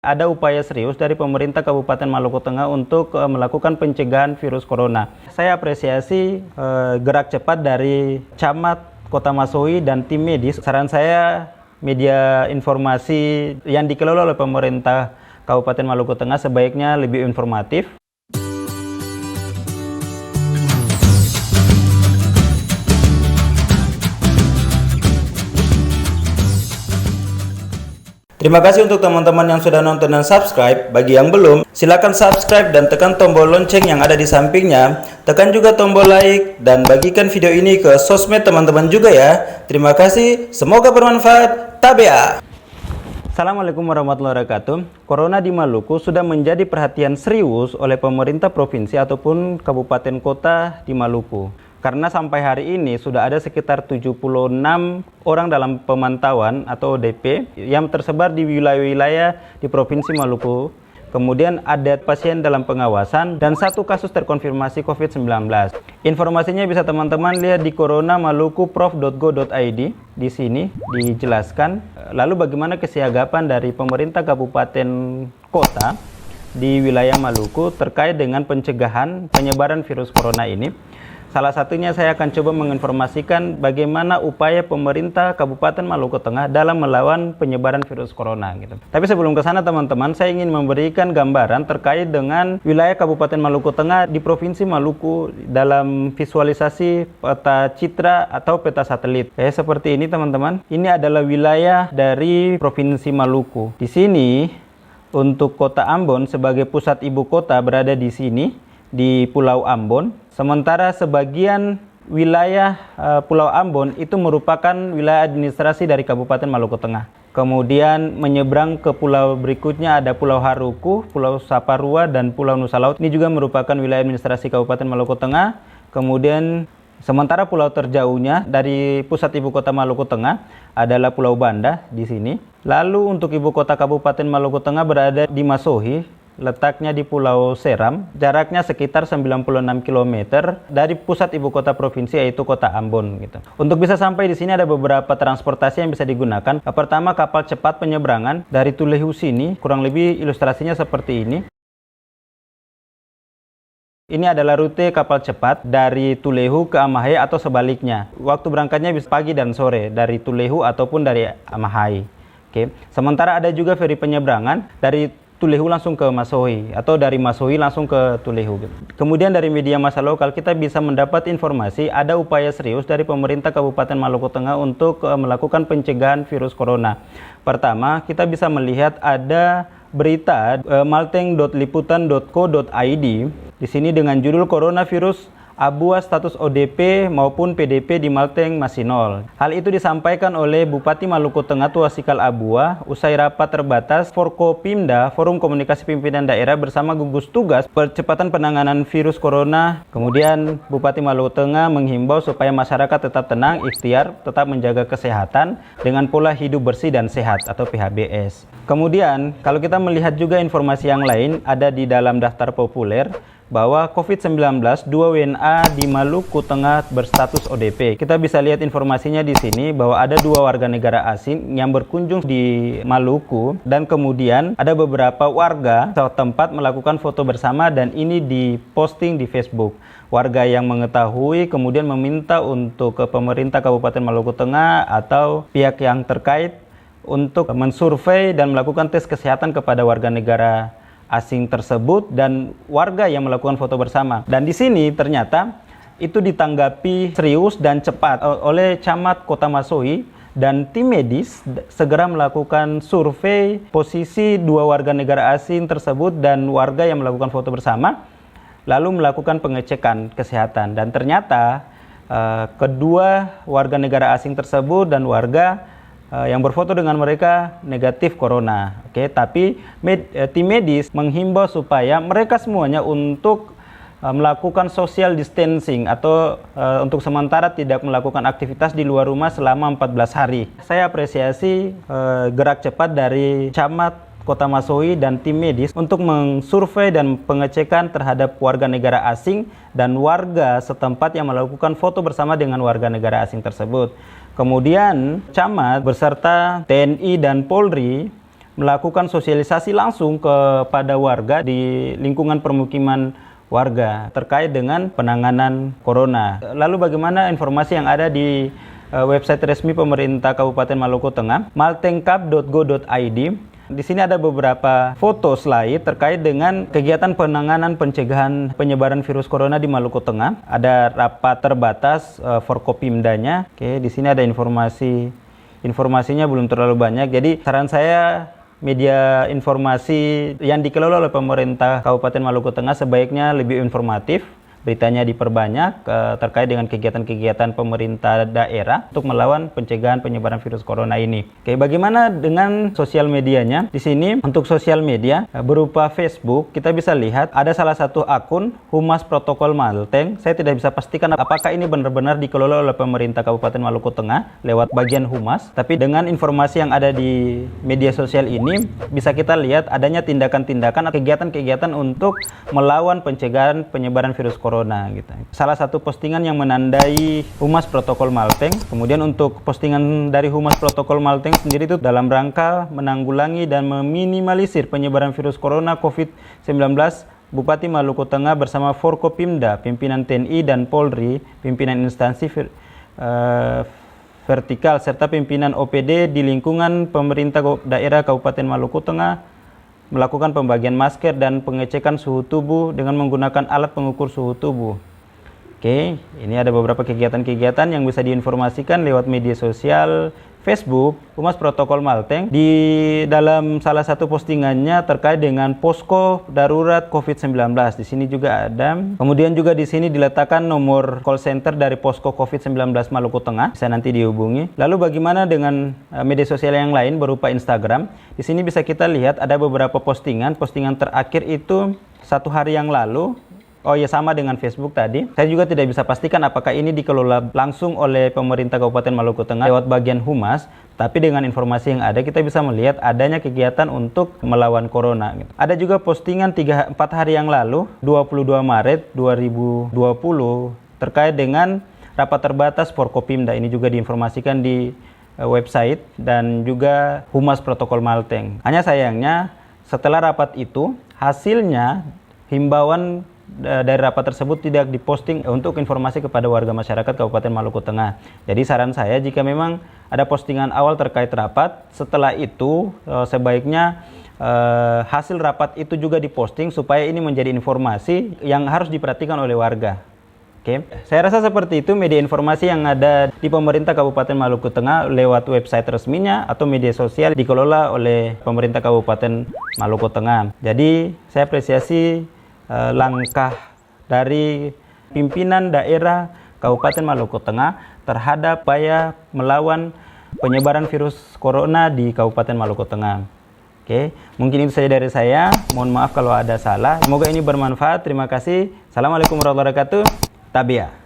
Ada upaya serius dari pemerintah Kabupaten Maluku Tengah untuk melakukan pencegahan virus corona. Saya apresiasi gerak cepat dari Camat Kota Masohi dan tim medis. Saran saya, media informasi yang dikelola oleh pemerintah Kabupaten Maluku Tengah sebaiknya lebih informatif. Terima kasih untuk teman-teman yang sudah nonton dan subscribe. Bagi yang belum, silakan subscribe dan tekan tombol lonceng yang ada di sampingnya. Tekan juga tombol like dan bagikan video ini ke sosmed teman-teman juga ya. Terima kasih, semoga bermanfaat. Tabea. Assalamualaikum warahmatullahi wabarakatuh. Corona di Maluku sudah menjadi perhatian serius oleh pemerintah provinsi ataupun kabupaten kota di Maluku. Karena sampai hari ini sudah ada sekitar 76 orang dalam pemantauan atau ODP yang tersebar di wilayah-wilayah di Provinsi Maluku. Kemudian ada pasien dalam pengawasan dan satu kasus terkonfirmasi COVID-19. Informasinya bisa teman-teman lihat di coronamaluku.prof.go.id. Di sini dijelaskan lalu bagaimana kesiagapan dari pemerintah kabupaten kota di wilayah Maluku terkait dengan pencegahan penyebaran virus corona ini. Salah satunya saya akan coba menginformasikan bagaimana upaya pemerintah Kabupaten Maluku Tengah dalam melawan penyebaran virus corona gitu. Tapi sebelum ke sana teman-teman, saya ingin memberikan gambaran terkait dengan wilayah Kabupaten Maluku Tengah di Provinsi Maluku dalam visualisasi peta citra atau peta satelit. Kayak seperti ini teman-teman. Ini adalah wilayah dari Provinsi Maluku. Di sini untuk Kota Ambon sebagai pusat ibu kota berada di sini di Pulau Ambon. Sementara sebagian wilayah Pulau Ambon itu merupakan wilayah administrasi dari Kabupaten Maluku Tengah. Kemudian menyeberang ke pulau berikutnya ada Pulau Haruku, Pulau Saparua, dan Pulau Nusa Laut. Ini juga merupakan wilayah administrasi Kabupaten Maluku Tengah. Kemudian sementara pulau terjauhnya dari pusat ibu kota Maluku Tengah adalah Pulau Banda di sini. Lalu untuk ibu kota Kabupaten Maluku Tengah berada di Masohi. Letaknya di Pulau Seram, jaraknya sekitar 96 km dari pusat ibu kota provinsi yaitu Kota Ambon gitu. Untuk bisa sampai di sini ada beberapa transportasi yang bisa digunakan. Pertama, kapal cepat penyeberangan dari Tulehu sini, kurang lebih ilustrasinya seperti ini. Ini adalah rute kapal cepat dari Tulehu ke Amahai atau sebaliknya. Waktu berangkatnya bisa pagi dan sore dari Tulehu ataupun dari Amahai. Oke. Sementara ada juga feri penyeberangan dari Tulehu langsung ke Masohi atau dari Masohi langsung ke Tulehu. Kemudian dari media massa lokal kita bisa mendapat informasi ada upaya serius dari pemerintah Kabupaten Maluku Tengah untuk melakukan pencegahan virus corona. Pertama, kita bisa melihat ada berita malteng.liputan.co.id di sini dengan judul Coronavirus Abua status ODP maupun PDP di Malteng masih nol. Hal itu disampaikan oleh Bupati Maluku Tengah Tuasikal Abua usai rapat terbatas Forkopimda, Forum Komunikasi Pimpinan Daerah bersama gugus tugas percepatan penanganan virus corona. Kemudian Bupati Maluku Tengah menghimbau supaya masyarakat tetap tenang, ikhtiar, tetap menjaga kesehatan dengan pola hidup bersih dan sehat atau PHBS. Kemudian kalau kita melihat juga informasi yang lain ada di dalam daftar populer bahwa COVID-19 2 WNA di Maluku Tengah berstatus ODP. Kita bisa lihat informasinya di sini bahwa ada 2 warga negara asing yang berkunjung di Maluku dan kemudian ada beberapa warga setempat melakukan foto bersama dan ini diposting di Facebook. Warga yang mengetahui kemudian meminta untuk ke pemerintah Kabupaten Maluku Tengah atau pihak yang terkait untuk mensurvei dan melakukan tes kesehatan kepada warga negara asing tersebut dan warga yang melakukan foto bersama. Dan di sini ternyata itu ditanggapi serius dan cepat oleh Camat Kota Masohi dan tim medis segera melakukan survei posisi 2 warga negara asing tersebut dan warga yang melakukan foto bersama lalu melakukan pengecekan kesehatan dan ternyata kedua warga negara asing tersebut dan warga yang berfoto dengan mereka negatif corona. Oke, tapi tim medis menghimbau supaya mereka semuanya untuk melakukan social distancing atau untuk sementara tidak melakukan aktivitas di luar rumah selama 14 hari. Saya apresiasi gerak cepat dari Camat Kota Masohi dan tim medis untuk mensurvei dan pengecekan terhadap warga negara asing dan warga setempat yang melakukan foto bersama dengan warga negara asing tersebut. Kemudian Camat beserta TNI dan Polri melakukan sosialisasi langsung kepada warga di lingkungan permukiman warga terkait dengan penanganan corona. Lalu bagaimana informasi yang ada di website resmi pemerintah Kabupaten Maluku Tengah, maltengkap.go.id. Di sini ada beberapa foto slide terkait dengan kegiatan penanganan pencegahan penyebaran virus corona di Maluku Tengah. Ada rapat terbatas Forkopimdanya. Oke, di sini ada informasinya belum terlalu banyak. Jadi saran saya media informasi yang dikelola oleh pemerintah Kabupaten Maluku Tengah sebaiknya lebih informatif. Beritanya diperbanyak terkait dengan kegiatan-kegiatan pemerintah daerah untuk melawan pencegahan penyebaran virus corona ini. Oke, bagaimana dengan sosial medianya? Di sini untuk sosial media berupa Facebook, kita bisa lihat ada salah satu akun Humas Protokol Malteng. Saya tidak bisa pastikan apakah ini benar-benar dikelola oleh pemerintah Kabupaten Maluku Tengah lewat bagian Humas, tapi dengan informasi yang ada di media sosial ini bisa kita lihat adanya tindakan-tindakan atau kegiatan-kegiatan untuk melawan pencegahan penyebaran virus corona gitu. Salah satu postingan yang menandai Humas Protokol Malteng. Kemudian untuk postingan dari Humas Protokol Malteng sendiri itu dalam rangka menanggulangi dan meminimalisir penyebaran virus corona COVID-19, Bupati Maluku Tengah bersama Forkopimda, pimpinan TNI dan Polri, pimpinan instansi vertikal serta pimpinan OPD di lingkungan pemerintah daerah Kabupaten Maluku Tengah melakukan pembagian masker dan pengecekan suhu tubuh dengan menggunakan alat pengukur suhu tubuh. Oke, ini ada beberapa kegiatan-kegiatan yang bisa diinformasikan lewat media sosial Facebook Humas Protokol Malteng. Di dalam salah satu postingannya terkait dengan posko darurat COVID-19. Di sini juga ada. Kemudian juga di sini diletakkan nomor call center dari posko COVID-19 Maluku Tengah. Bisa nanti dihubungi. Lalu bagaimana dengan media sosial yang lain berupa Instagram? Di sini bisa kita lihat ada beberapa postingan. Postingan terakhir itu 1 hari yang lalu. Oh ya, sama dengan Facebook tadi. Saya juga tidak bisa pastikan apakah ini dikelola langsung oleh pemerintah Kabupaten Maluku Tengah lewat bagian Humas, tapi dengan informasi yang ada kita bisa melihat adanya kegiatan untuk melawan corona. Ada juga postingan 3-4 hari yang lalu, 22 Maret 2020, terkait dengan rapat terbatas Forkopimda. Ini juga diinformasikan di website dan juga Humas Protokol Malteng. Hanya sayangnya setelah rapat itu hasilnya himbauan dari rapat tersebut tidak diposting untuk informasi kepada warga masyarakat Kabupaten Maluku Tengah. Jadi saran saya jika memang ada postingan awal terkait rapat, setelah itu sebaiknya hasil rapat itu juga diposting supaya ini menjadi informasi yang harus diperhatikan oleh warga. Oke, saya rasa seperti itu media informasi yang ada di pemerintah Kabupaten Maluku Tengah lewat website resminya atau media sosial dikelola oleh pemerintah Kabupaten Maluku Tengah. Jadi saya apresiasi langkah dari pimpinan daerah Kabupaten Maluku Tengah terhadap upaya melawan penyebaran virus corona di Kabupaten Maluku Tengah. Oke, mungkin itu saja dari saya. Mohon maaf kalau ada salah. Semoga ini bermanfaat. Terima kasih. Assalamualaikum warahmatullahi wabarakatuh. Tabia.